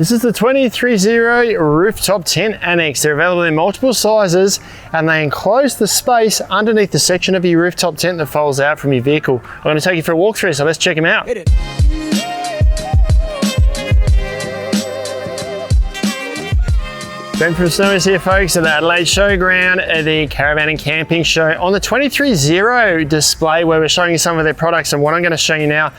This is the 230 rooftop tent annex. They're available in multiple sizes and they enclose the space underneath the section of your rooftop tent that folds out from your vehicle. I'm going to take you for a walkthrough, so let's check them out. Ben from Snowy's here, folks, at the Adelaide Showground at the Caravan and Camping Show on the 230 display, where we're showing you some of their products. And what I'm going to show you now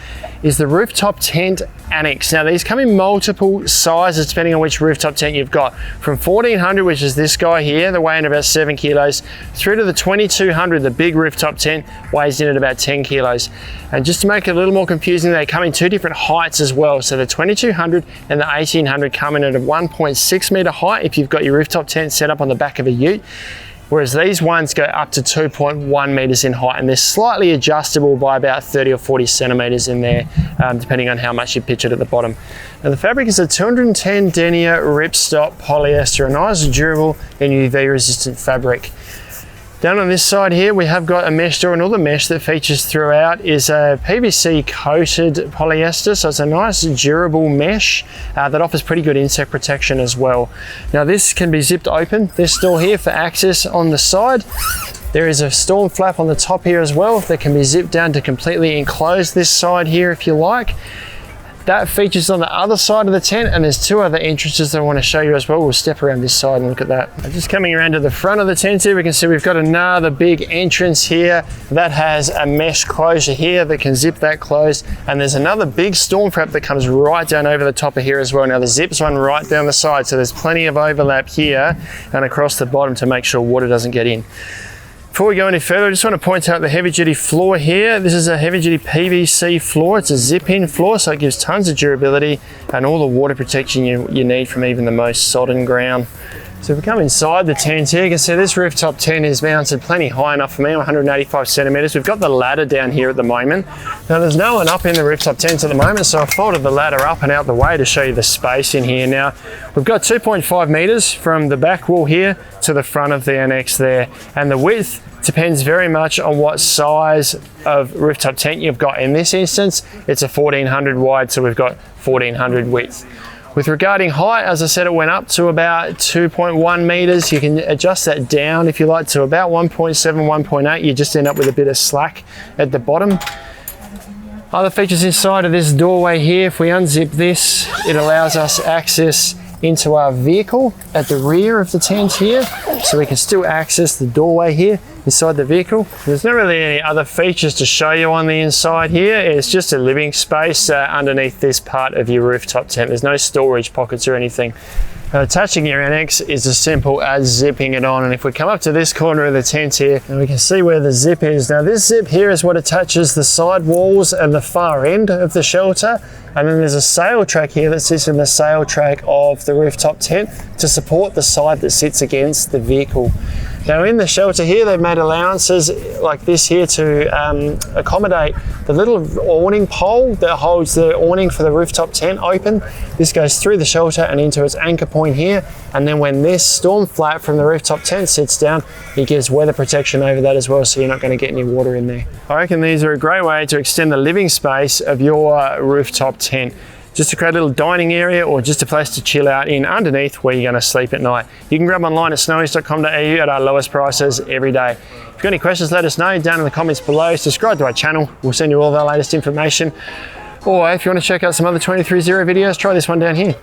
is the rooftop tent annex. Now these come in multiple sizes depending on which rooftop tent you've got, from 1400, which is this guy here, the weighing about 7 kilos, through to the 2200, the big rooftop tent, weighs in at about 10 kilos. And just to make it a little more confusing, they come in two different heights as well. So the 2200 and the 1800 come in at a 1.6 meter height if you've got your rooftop tent set up on the back of a ute, whereas these ones go up to 2.1 meters in height, and they're slightly adjustable by about 30 or 40 centimeters in there, depending on how much you pitch it at the bottom. Now the fabric is a 210 denier ripstop polyester, a nice durable and UV resistant fabric. Down on this side here, we have got a mesh door, and all the mesh that features throughout is a PVC coated polyester, so it's a nice durable mesh that offers pretty good insect protection as well. Now this can be zipped open, this door here, for access on the side. There is a storm flap on the top here as well that can be zipped down to completely enclose this side here if you like. That features on the other side of the tent, and there's two other entrances that I want to show you as well. We'll step around this side and look at that. Just coming around to the front of the tent here, we can see we've got another big entrance here that has a mesh closure here that can zip that closed, and there's another big storm flap that comes right down over the top of here as well. Now the zips run right down the side, so there's plenty of overlap here and across the bottom to make sure water doesn't get in. Before we go any further, I just want to point out the heavy duty floor here. This is a heavy duty PVC floor. It's a zip-in floor, so it gives tons of durability and all the water protection you need from even the most sodden ground. So if we come inside the tent here, you can see this rooftop tent is mounted plenty high enough for me, 185 centimeters. We've got the ladder down here at the moment. Now there's no one up in the rooftop tent at the moment, so I folded the ladder up and out the way to show you the space in here. Now we've got 2.5 meters from the back wall here to the front of the annex there, and the width depends very much on what size of rooftop tent you've got. In this instance, it's a 1400 wide, so we've got 1400 width. With regarding height, as I said, it went up to about 2.1 meters. You can adjust that down if you like to about 1.7, 1.8. You just end up with a bit of slack at the bottom. Other features inside of this doorway here, if we unzip this, it allows us access into our vehicle at the rear of the tent here, so we can still access the doorway here inside the vehicle. There's not really any other features to show you on the inside here. It's just a living space underneath this part of your rooftop tent. There's no storage pockets or anything. Attaching your annex is as simple as zipping it on, and if we come up to this corner of the tent here, and we can see where the zip is. Now this zip here is what attaches the side walls and the far end of the shelter, and then there's a sail track here that sits in the sail track of the rooftop tent to support the side that sits against the vehicle. Now in the shelter here, they've made allowances like this here to accommodate the little awning pole that holds the awning for the rooftop tent open. This goes through the shelter and into its anchor point here, and then when this storm flap from the rooftop tent sits down, it gives weather protection over that as well, so you're not going to get any water in there. I reckon these are a great way to extend the living space of your rooftop tent, just to create a little dining area or just a place to chill out in underneath where you're going to sleep at night. You can grab online at snowys.com.au at our lowest prices every day. If you've got any questions, let us know down in the comments below. Subscribe to our channel. We'll send you all of our latest information. Or if you want to check out some other 230 videos, try this one down here.